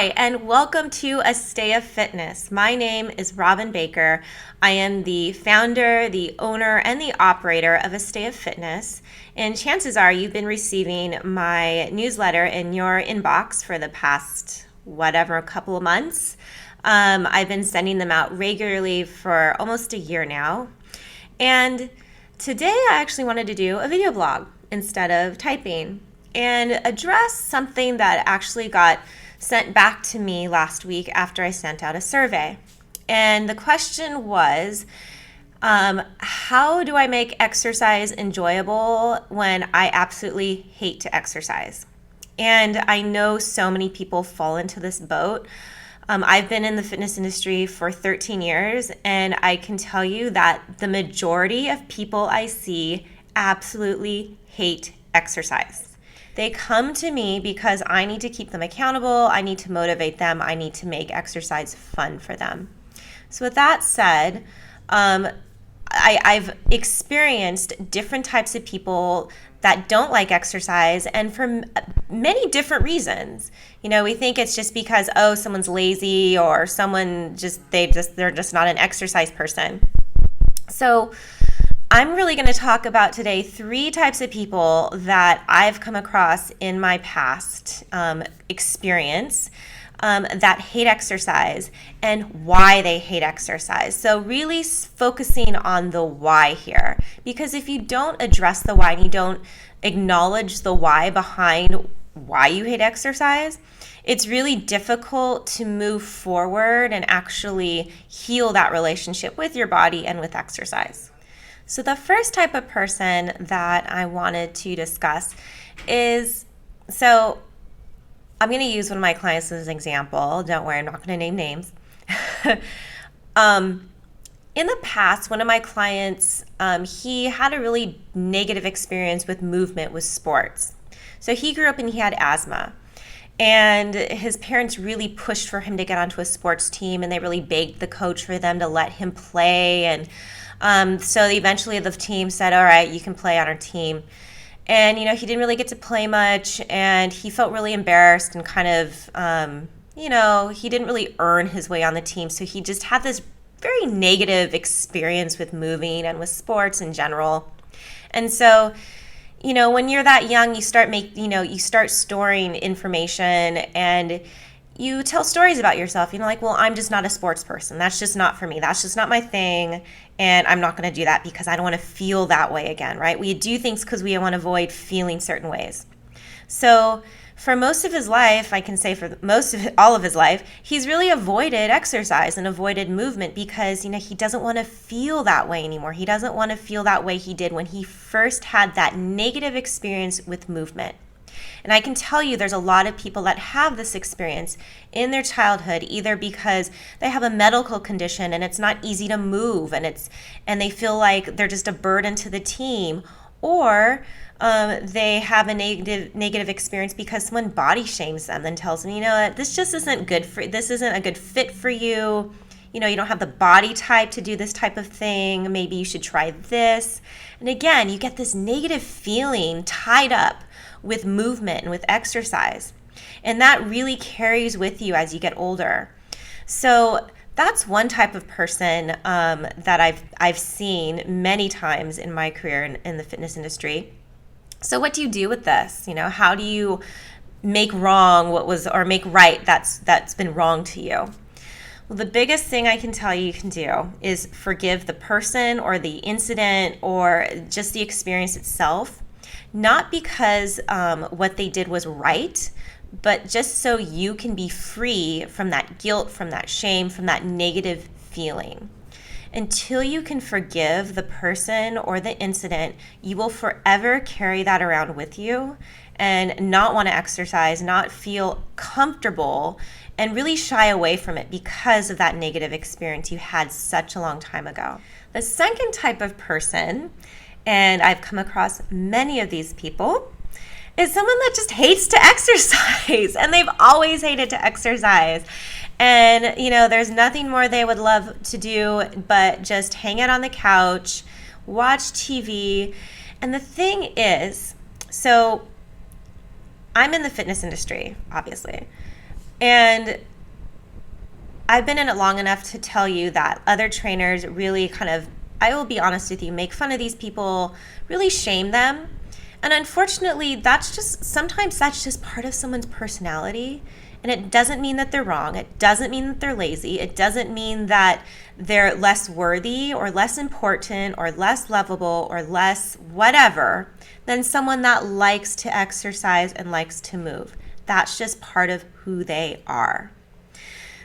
Hi, and welcome to A Stay of Fitness. My name is Robin Baker. I am the founder, the owner, and the operator of A Stay of Fitness. And chances are you've been receiving my newsletter in your inbox for the past, couple of months. I've been sending them out regularly for almost a year now. And today I actually wanted to do a video blog instead of typing and address something that actually got sent back to me last week after I sent out a survey. And the question was, how do I make exercise enjoyable when I absolutely hate to exercise? And I know so many people fall into this boat. I've been in the fitness industry for 13 years, and I can tell you that the majority of people I see absolutely hate exercise. They come to me because I need to keep them accountable, I need to motivate them, I need to make exercise fun for them. So with that said, I've experienced different types of people that don't like exercise, and for many different reasons. You know, we think it's just because, someone's lazy or they're just not an exercise person. So I'm really going to talk about today 3 types of people that I've come across in my past experience that hate exercise and why they hate exercise. So really focusing on the why here, because if you don't address the why and you don't acknowledge the why behind why you hate exercise, it's really difficult to move forward and actually heal that relationship with your body and with exercise. So the first type of person that I wanted to discuss is, I'm going to use one of my clients as an example. Don't worry, I'm not going to name names. In the past, one of my clients, he had a really negative experience with movement with sports. So he grew up and he had asthma. And his parents really pushed for him to get onto a sports team, and they really begged the coach for them to let him play. And so eventually the team said, all right, you can play on our team. And, he didn't really get to play much, and he felt really embarrassed and kind of, he didn't really earn his way on the team. So he just had this very negative experience with moving and with sports in general. And so, when you're that young, you start storing information and you tell stories about yourself. I'm just not a sports person. That's just not for me. That's just not my thing. And I'm not going to do that because I don't want to feel that way again, right? We do things because we want to avoid feeling certain ways. So for most of his life, I can say all of his life, he's really avoided exercise and avoided movement because, he doesn't want to feel that way anymore. He doesn't want to feel that way he did when he first had that negative experience with movement. And I can tell you there's a lot of people that have this experience in their childhood, either because they have a medical condition and it's not easy to move and they feel like they're just a burden to the team, or they have a negative experience because someone body shames them and tells them, this just isn't good this isn't a good fit for you. You don't have the body type to do this type of thing. Maybe you should try this. And again, you get this negative feeling tied up with movement and with exercise. And that really carries with you as you get older. So that's one type of person that I've seen many times in my career in the fitness industry. So what do you do with this? How do you make right that's been wrong to you? Well, the biggest thing I can tell you can do is forgive the person or the incident or just the experience itself, not because what they did was right, but just so you can be free from that guilt, from that shame, from that negative feeling. Until you can forgive the person or the incident, you will forever carry that around with you and not want to exercise, not feel comfortable, and really shy away from it because of that negative experience you had such a long time ago. The second type of person, and I've come across many of these people, is someone that just hates to exercise, and they've always hated to exercise. And, there's nothing more they would love to do but just hang out on the couch, watch TV. And the thing is, so I'm in the fitness industry, obviously. And I've been in it long enough to tell you that other trainers really kind of, I will be honest with you, make fun of these people, really shame them. And unfortunately, sometimes that's just part of someone's personality. And it doesn't mean that they're wrong. It doesn't mean that they're lazy. It doesn't mean that they're less worthy or less important or less lovable or less whatever than someone that likes to exercise and likes to move. That's just part of who they are.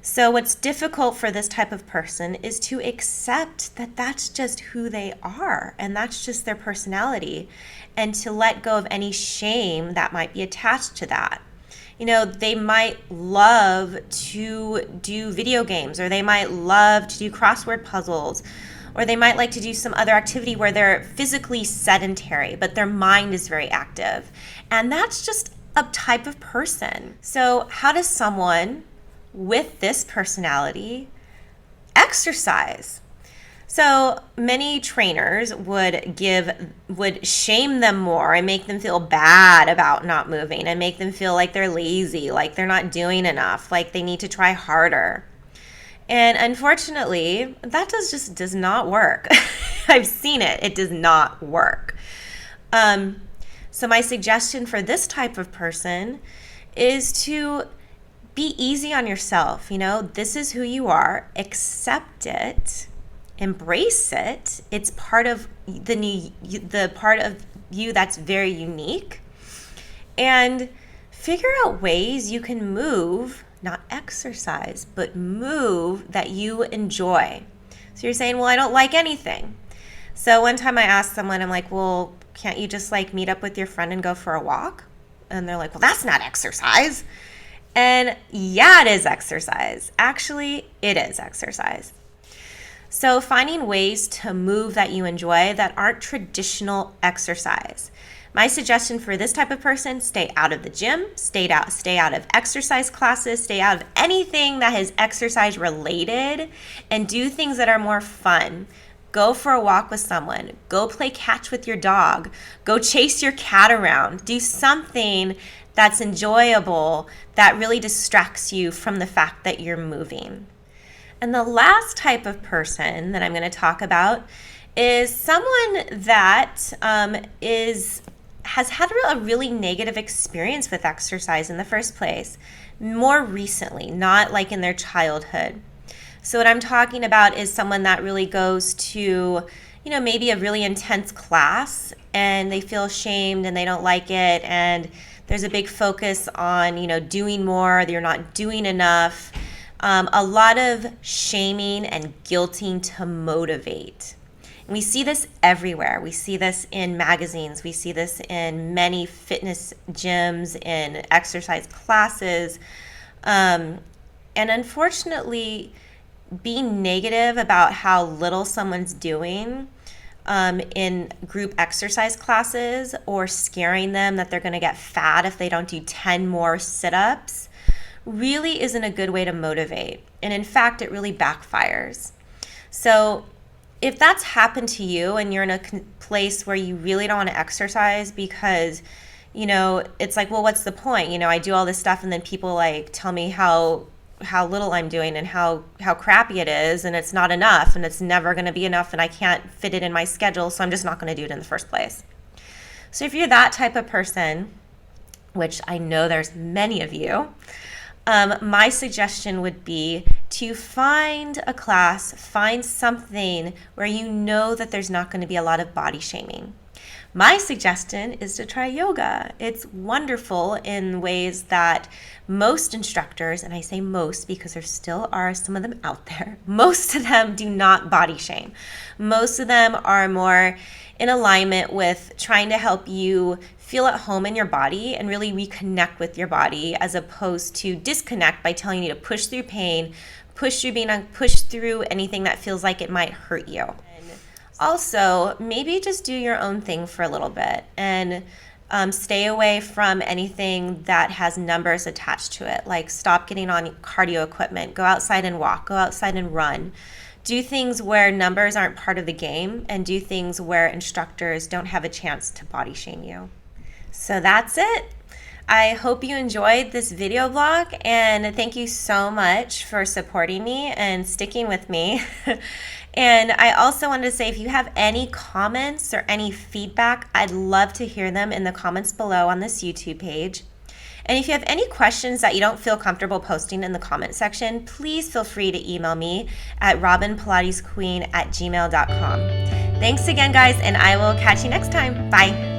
So what's difficult for this type of person is to accept that that's just who they are and that's just their personality, and to let go of any shame that might be attached to that. They might love to do video games, or they might love to do crossword puzzles, or they might like to do some other activity where they're physically sedentary, but their mind is very active. And that's just a type of person. So how does someone with this personality exercise? So many trainers would shame them more and make them feel bad about not moving and make them feel like they're lazy, like they're not doing enough, like they need to try harder. And unfortunately, that does not work. I've seen it. It does not work. So my suggestion for this type of person is to be easy on yourself. This is who you are. Accept it. Embrace it. It's part of the part of you that's very unique. And figure out ways you can move, not exercise, but move that you enjoy. So you're saying, well, I don't like anything. So one time I asked someone, I'm like, well, can't you just meet up with your friend and go for a walk? And they're like, well, that's not exercise. And yeah, it is exercise. Actually, it is exercise. So finding ways to move that you enjoy that aren't traditional exercise. My suggestion for this type of person: stay out of the gym, stay out of exercise classes, stay out of anything that is exercise related, and do things that are more fun. Go for a walk with someone, go play catch with your dog, go chase your cat around, do something that's enjoyable that really distracts you from the fact that you're moving. And the last type of person that I'm going to talk about is someone that has had a really negative experience with exercise in the first place, more recently, not like in their childhood. So what I'm talking about is someone that really goes to, maybe a really intense class, and they feel shamed and they don't like it, and there's a big focus on, doing more, you're not doing enough. A lot of shaming and guilting to motivate. And we see this everywhere. We see this in magazines. We see this in many fitness gyms, in exercise classes. And unfortunately, being negative about how little someone's doing in group exercise classes, or scaring them that they're going to get fat if they don't do 10 more sit-ups, really isn't a good way to motivate. And in fact, it really backfires. So if that's happened to you and you're in a place where you really don't want to exercise because, it's like, well, what's the point? I do all this stuff and then people tell me how little I'm doing and how crappy it is, and it's not enough, and it's never going to be enough, and I can't fit it in my schedule, so I'm just not going to do it in the first place. So if you're that type of person, which I know there's many of you, my suggestion would be to find a class, find something where you know that there's not going to be a lot of body shaming. My suggestion is to try yoga. It's wonderful in ways that most instructors, and I say most because there still are some of them out there, most of them do not body shame. Most of them are more in alignment with trying to help you feel at home in your body and really reconnect with your body, as opposed to disconnect by telling you to push through pain, push through anything that feels like it might hurt you. Also, maybe just do your own thing for a little bit and stay away from anything that has numbers attached to it. Like, stop getting on cardio equipment. Go outside and walk. Go outside and run. Do things where numbers aren't part of the game, and do things where instructors don't have a chance to body shame you. So that's it. I hope you enjoyed this video blog, and thank you so much for supporting me and sticking with me. And I also wanted to say, if you have any comments or any feedback, I'd love to hear them in the comments below on this YouTube page. And if you have any questions that you don't feel comfortable posting in the comment section, please feel free to email me at robinpilatesqueen@gmail.com. Thanks again, guys, and I will catch you next time. Bye.